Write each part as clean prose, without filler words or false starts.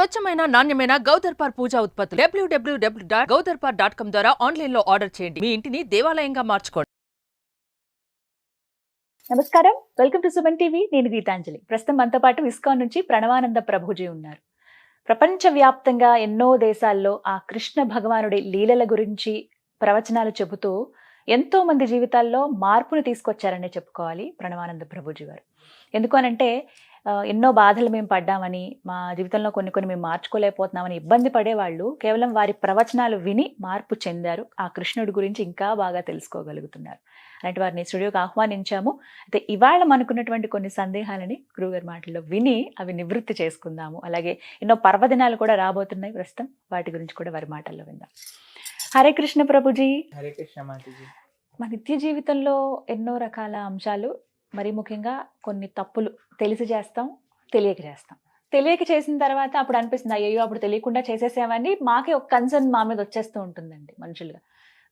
స్వచ్ఛమైన నాణ్యమైన గౌదర్పార్ పూజా ఉత్పత్తులు www.gaudarpar.com ద్వారా ఆన్లైన్ లో ఆర్డర్ చేయండి. మీ ఇంటిని దేవాలయంగా మార్చుకోండి. నమస్కారం, వెల్కమ్ టు సుమన్ టీవీ. నేను గీతాంజలి. ప్రస్తుతం మనతో పాటు ఇస్కాన్ నుంచి ప్రణవానంద ప్రభుజీ ఉన్నారు. ప్రపంచవ్యాప్తంగా ఎన్నో దేశాల్లో ఆ కృష్ణ భగవానుడి లీలల గురించి ప్రవచనాలు చెబుతూ ఎంతో మంది జీవితాల్లో మార్పును తీసుకొచ్చారనే చెప్పుకోవాలి ప్రణవానంద ప్రభుజీ గారు. ఎందుకు అనంటే ఎన్నో బాధలు మేము పడ్డామని, మా జీవితంలో కొన్ని మేము మార్చుకోలేకపోతున్నామని ఇబ్బంది పడేవాళ్ళు కేవలం వారి ప్రవచనాలు విని మార్పు చెందారు. ఆ కృష్ణుడి గురించి ఇంకా బాగా తెలుసుకోగలుగుతున్నారు. అలాంటి వారిని స్టూడియోకి ఆహ్వానించాము. అయితే ఇవాళ మనకున్నటువంటి కొన్ని సందేహాలని గురువుగారి మాటల్లో విని అవి నివృత్తి చేసుకుందాము. అలాగే ఎన్నో పర్వదినాలు కూడా రాబోతున్నాయి ప్రస్తుతం, వాటి గురించి కూడా వారి మాటల్లో విందాం. హరే కృష్ణ ప్రభుజీ. హరే కృష్ణ మాతాజీ. మన నిత్య జీవితంలో ఎన్నో రకాల అంశాలు, మరి ముఖ్యంగా కొన్ని తప్పులు తెలిసి చేస్తాం, తెలియక చేస్తాం. తెలియక చేసిన తర్వాత అప్పుడు అనిపిస్తుంది అయ్యో అప్పుడు తెలియకుండా చేసేసామని మాకే ఒక కన్సర్న్ మా మీద వచ్చేస్తూ ఉంటుందండి. మనుషులుగా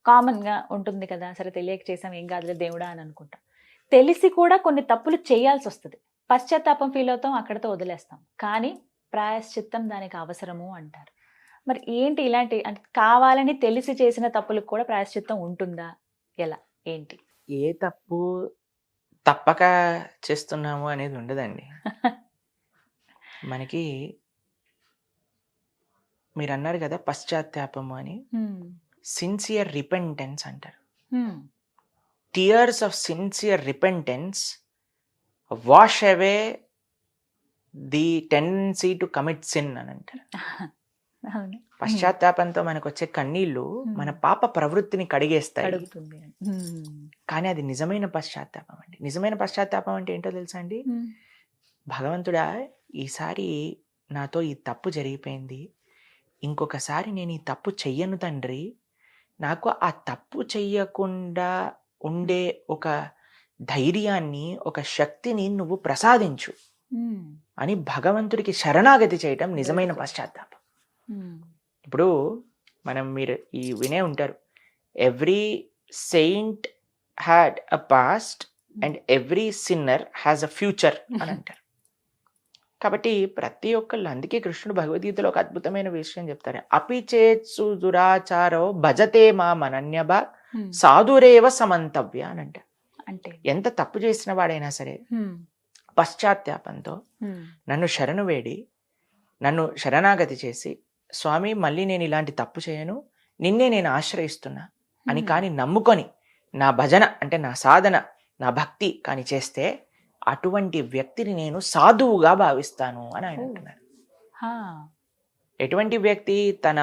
కామన్గా ఉంటుంది కదా, సరే తెలియక చేసాం ఏం కాదులే దేవుడా అని అనుకుంటాం. తెలిసి కూడా కొన్ని తప్పులు చేయాల్సి వస్తుంది. పశ్చాత్తాపం ఫీల్ అవుతాం, అక్కడితో వదిలేస్తాం. కానీ ప్రాయశ్చిత్తం దానికి అవసరము అంటారు. మరి ఏంటి ఇలాంటి, అంటే కావాలని తెలిసి చేసిన తప్పులకు కూడా ప్రాయశ్చిత్తం ఉంటుందా? ఎలా ఏంటి? ఏ తప్పు తప్పక చేస్తున్నాము అనేది ఉండదండి. మనకి మీరు అన్నారు కదా పశ్చాత్తాపము అని, సిన్సియర్ రిపెంటెన్స్ అంటారు. Tears of sincere repentance wash away the tendency to commit sin అని అంటారు. పశ్చాత్తాపంతో మనకు వచ్చే కన్నీళ్లు మన పాప ప్రవృత్తిని కడిగేస్తాయి. కానీ అది నిజమైన పశ్చాత్తాపం అండి. నిజమైన పశ్చాత్తాపం అంటే ఏంటో తెలుసా అండి? భగవంతుడా, ఈసారి నాతో ఈ తప్పు జరిగిపోయింది, ఇంకొకసారి నేను ఈ తప్పు చెయ్యను తండ్రి, నాకు ఆ తప్పు చెయ్యకుండా ఉండే ఒక ధైర్యాన్ని, ఒక శక్తిని నువ్వు ప్రసాదించు అని భగవంతుడికి శరణాగతి చేయటం నిజమైన పశ్చాత్తాపం. ఇప్పుడు మీరు ఈ వినే ఉంటారు, every Saint had a past and every sinner has a future అని అంటారు. కాబట్టి ప్రతి ఒక్కళ్ళు, అందుకే కృష్ణుడు భగవద్గీతలో ఒక అద్భుతమైన విషయం చెప్తారు, అపిచేత్సు దురాచారో భజతే మా మనన్యభ సాధురేవ సమంతవ్య అని అంటారు. అంటే ఎంత తప్పు చేసిన వాడైనా సరే పశ్చాత్తాపంతో నన్ను శరణు వేడి, నన్ను శరణాగతి చేసి, స్వామి మళ్ళీ నేను ఇలాంటి తప్పు చేయను, నిన్నే నేను ఆశ్రయిస్తున్నా అని కానీ నమ్ముకొని నా భజన అంటే నా సాధన, నా భక్తి కానీ చేస్తే అటువంటి వ్యక్తిని నేను సాధువుగా భావిస్తాను అని ఆయన అంటున్నారు. ఎటువంటి వ్యక్తి తన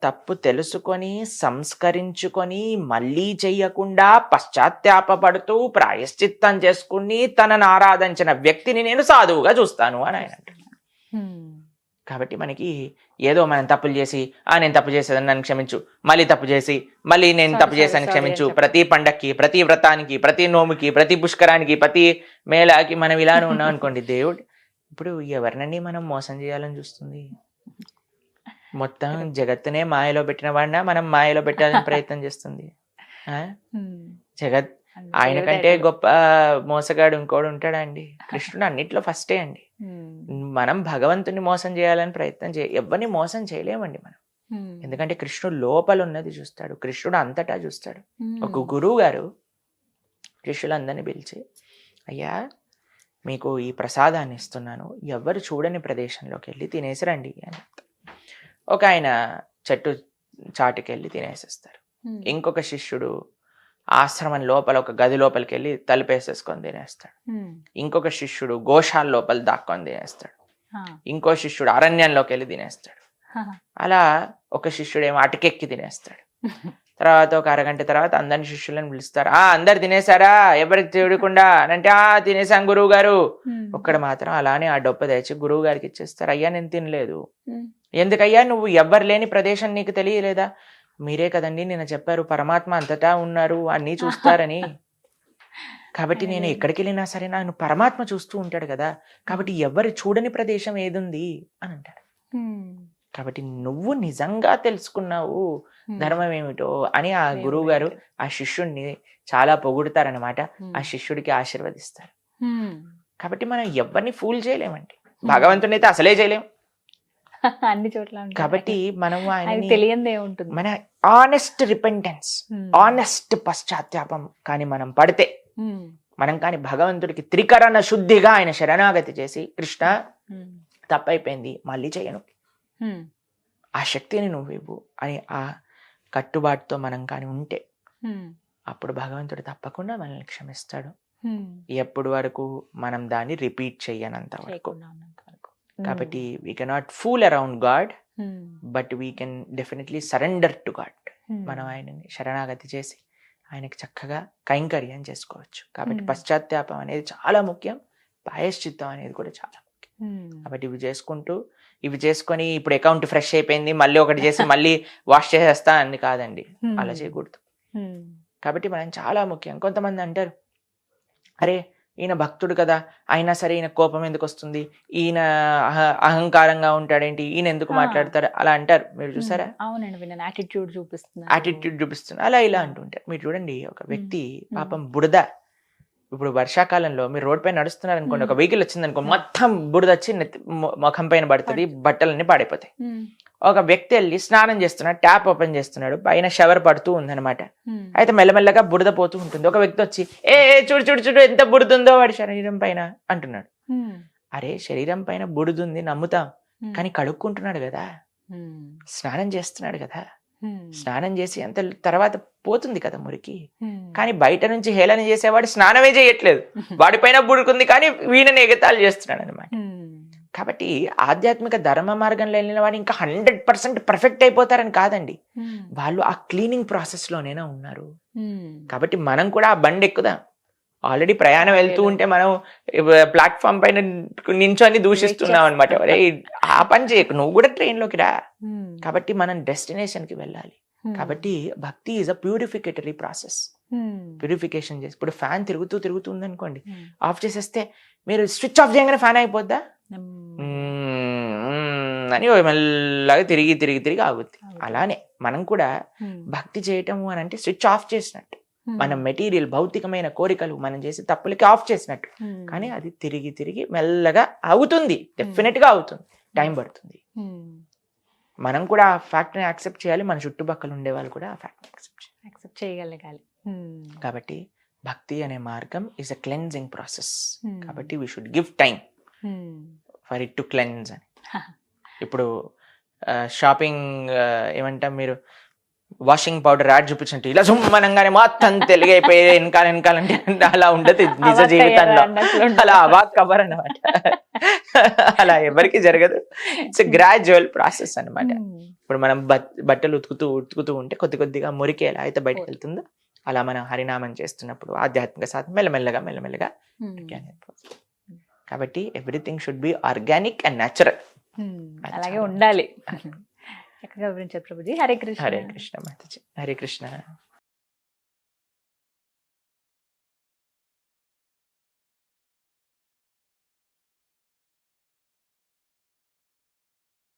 తప్పు తెలుసుకొని సంస్కరించుకొని మళ్ళీ చెయ్యకుండా పశ్చాత్తాపడుతూ ప్రాయశ్చిత్తం చేసుకుని తనను ఆరాధించిన వ్యక్తిని నేను సాధువుగా చూస్తాను అని ఆయన అంటున్నారు. కాబట్టి మనకి ఏదో మనం తప్పులు చేసి నేను తప్పు చేసేదని నన్ను క్షమించు, మళ్ళీ తప్పు చేసి మళ్ళీ నేను తప్పు చేశాను క్షమించు, ప్రతి పండక్కి, ప్రతి వ్రతానికి, ప్రతి నోముకి, ప్రతి పుష్కరానికి, ప్రతి మేళాకి మనం ఇలానే ఉన్నాం అనుకోండి, దేవుడు ఇప్పుడు ఎవరినండి మనం మోసం చేయాలని చూస్తుంది? మొత్తం జగత్తునే మాయలో పెట్టిన వాడినా మనం మాయలో పెట్టాలని ప్రయత్నం చేస్తుంది. జగత్ ఆయన కంటే గొప్ప మోసగాడు ఇంకోడు ఉంటాడా అండి? కృష్ణుడు అన్నిట్లో ఫస్టే అండి. మనం భగవంతుని మోసం చేయాలని ప్రయత్నం ఎవరిని మోసం చేయలేమండి మనం. ఎందుకంటే కృష్ణుడు లోపల ఉన్నది చూస్తాడు, కృష్ణుడు అంతటా చూస్తాడు. ఒక గురువు గారు శిష్యులందరినీ పిలిచి, అయ్యా మీకు ఈ ప్రసాదాన్ని ఇస్తున్నాను, ఎవరు చూడని ప్రదేశంలోకి వెళ్ళి తినేసి రండి అని. ఒక ఆయన చెట్టు చాటుకి వెళ్ళి తినేసేస్తారు. ఇంకొక శిష్యుడు ఆశ్రమం లోపల ఒక గది లోపలికి వెళ్ళి తలుపేసేసుకొని తినేస్తాడు. ఇంకొక శిష్యుడు గోశాల లోపల దాక్కొని తినేస్తాడు. ఇంకో శిష్యుడు అరణ్యంలోకి వెళ్ళి తినేస్తాడు. అలా ఒక శిష్యుడు ఏమో అటకెక్కి తినేస్తాడు. తర్వాత ఒక అరగంట తర్వాత అందరి శిష్యులను పిలుస్తారు. అందరు తినేసారా, ఎవరికి చూడకుండా అని అంటే తినేసాం గురువు గారు. ఒక్కడ మాత్రం అలానే ఆ డొప్ప తెచ్చి గురువు గారికి ఇచ్చేస్తారు. అయ్యా నేను తినలేదు. ఎందుకయ్యా, నువ్వు ఎవ్వరు లేని ప్రదేశం నీకు తెలియలేదా? మీరే కదండి నిన్న చెప్పారు పరమాత్మ అంతటా ఉన్నారు, అన్నీ చూస్తారని. కాబట్టి నేను ఎక్కడికి వెళ్ళినా సరే నన్ను పరమాత్మ చూస్తూ ఉంటాడు కదా, కాబట్టి ఎవరు చూడని ప్రదేశం ఏదుంది అని అంటారు. కాబట్టి నువ్వు నిజంగా తెలుసుకున్నావు ధర్మం ఏమిటో అని ఆ గురువు గారు ఆ శిష్యుడిని చాలా పొగుడుతారనమాట. ఆ శిష్యుడికి ఆశీర్వదిస్తారు. కాబట్టి మనం ఎవరిని ఫూల్ చేయలేమండి. భగవంతుని అయితే అసలే చేయలేం. అన్ని చోట్ల ఉంటాడు. కాబట్టి మనం ఆయనకి ఆయనని తెలియందే ఉంటుంది. మన ఆనెస్ట్ రిపెంటెన్స్, ఆనెస్ట్ పశ్చాత్తాపం కానీ మనం పడితే, మనం కానీ భగవంతుడికి త్రికరణ శుద్ధిగా ఆయన శరణాగతి చేసి, కృష్ణ తప్పైపోయింది మళ్ళీ చేయను, ఆ శక్తిని నువ్వు ఇవ్వు అని ఆ కట్టుబాటుతో మనం కానీ ఉంటే అప్పుడు భగవంతుడు తప్పకుండా మనల్ని క్షమిస్తాడు. ఎప్పుడు వరకు మనం దాన్ని రిపీట్ చెయ్యనంత వరకు. కాబట్టి we cannot fool around God, but we can definitely surrender to God. మనం ఆయనని శరణాగతి చేసి ఆయనకి చక్కగా కైంకర్యం చేసుకోవచ్చు. కాబట్టి పశ్చాత్తాపం అనేది చాలా ముఖ్యం, ప్రాయశ్చిత్తం అనేది కూడా చాలా ముఖ్యం. కాబట్టి ఇవి చేసుకొని ఇప్పుడు అకౌంట్ ఫ్రెష్ అయిపోయింది మళ్ళీ ఒకటి చేసి మళ్ళీ వాష్ చేసేస్తా అని కాదండి, అలా చేయకూడదు. కాబట్టి మనం చాలా ముఖ్యం. కొంతమంది అంటారు, అరే ఈయన భక్తుడు కదా, అయినా సరే ఈయన కోపం ఎందుకు వస్తుంది, ఈయన అహంకారంగా ఉంటాడేంటి, ఈయన ఎందుకు మాట్లాడతారు అలా అంటారు. మీరు చూసారా? అవునండి, యాటిట్యూడ్ చూపిస్తున్నా అలా ఇలా అంటుంటారు. మీరు చూడండి, ఒక వ్యక్తి పాపం బురద, ఇప్పుడు వర్షాకాలంలో మీరు రోడ్ పైన నడుస్తున్నారు అనుకోండి, ఒక వెహికల్ వచ్చింది అనుకో, మొత్తం బురద వచ్చి ముఖం పైన పడుతుంది, బట్టలన్నీ పాడైపోతాయి. ఒక వ్యక్తి వెళ్ళి స్నానం చేస్తున్నాడు, ట్యాప్ ఓపెన్ చేస్తున్నాడు, పైన షవర్ పడుతూ ఉందన్నమాట. అయితే మెల్లమెల్లగా బురద పోతూ ఉంటుంది. ఒక వ్యక్తి వచ్చి చూడు చూడు చూడు ఎంత బురద ఉందో వాడి శరీరం పైన అంటున్నాడు. అరే శరీరం పైన బురదుంది నమ్ముతాం, కానీ కడుక్కుంటున్నాడు కదా, స్నానం చేస్తున్నాడు కదా, స్నానం చేసి అంత తర్వాత పోతుంది కదా మురికి. కానీ బయట నుంచి హేళన చేసేవాడు స్నానమే చేయట్లేదు, వాడిపైన బుడుకుంది కానీ వీణని ఎగతాళి చేస్తున్నాడు అనమాట. కాబట్టి ఆధ్యాత్మిక ధర్మ మార్గంలో వెళ్ళిన వాడు ఇంకా 100% పర్ఫెక్ట్ అయిపోతారని కాదండి, వాళ్ళు ఆ క్లీనింగ్ ప్రాసెస్ లోనేనా ఉన్నారు. కాబట్టి మనం కూడా ఆ బండి ఎక్కుదాం. ఆల్రెడీ ప్రయాణం వెళ్తూ ఉంటే మనం ప్లాట్ఫామ్ పైన నించొని దూషిస్తున్నాం అనమాట, ఆ పని చేయకు, నువ్వు కూడా ట్రైన్ లోకి రా. కాబట్టి మనం డెస్టినేషన్ కి వెళ్ళాలి. కాబట్టి భక్తి is a purificatory process. Purification చేసి, ఇప్పుడు ఫ్యాన్ తిరుగుతూ ఉందనుకోండి, ఆఫ్ చేసేస్తే మీరు స్విచ్ ఆఫ్ చేయగానే ఫ్యాన్ అయిపోద్దా అని మెల్లగా తిరిగి ఆగుద్ది. అలానే మనం కూడా భక్తి చేయటము అని అంటే స్విచ్ ఆఫ్ చేసినట్టు, మన మెటీరియల్ భౌతికమైన కోరికలు మనం చేసి తప్పులకి ఆఫ్ చేసినట్టు. కానీ అది తిరిగి మెల్లగా అవుతుంది, డెఫినెట్ గా అవుతుంది, టైం పడుతుంది. మనం కూడా ఆ ఫ్యాక్ట్ ని యాక్సెప్ట్ చేయాలి, మన చుట్టుపక్కల ఉండే వాళ్ళు కూడా ఆ ఫ్యాక్ట్ యాక్సెప్ట్ చేయగలగాలి. కాబట్టి భక్తి అనే మార్గం ఈజ్ అ క్లెన్జింగ్ ప్రాసెస్. కాబట్టి we should give time for it to cleanse అని. ఇప్పుడు షాపింగ్ ఏమంటాం, మీరు వాషింగ్ పౌడర్ యాడ్ చూపించినట్టు ఇలా సుమ్మనంగానే మొత్తం తెలుగైపోయి వెనకాలంటే అలా ఉండదు నిజ జీవితంలో, అలా అవాక్ కవర్ అనమాట. అలా ఎవరికి జరగదు, ఇట్స్ గ్రాడ్యువల్ ప్రాసెస్ అనమాట. ఇప్పుడు మనం బట్టలు ఉతుకుతూ ఉంటే కొద్దిగా మురికి ఎలా అయితే బయటకు వెళ్తుందో, అలా మనం హరినామం చేస్తున్నప్పుడు ఆధ్యాత్మిక సాధన మెల్లమెల్లగా కాబట్టి everything should be organic and natural. అలాగే ఉండాలి. చక్కగా వివరించారు ప్రభుజీ. హరే కృష్ణ. హరే కృష్ణ మాతాజీ. హరే కృష్ణ.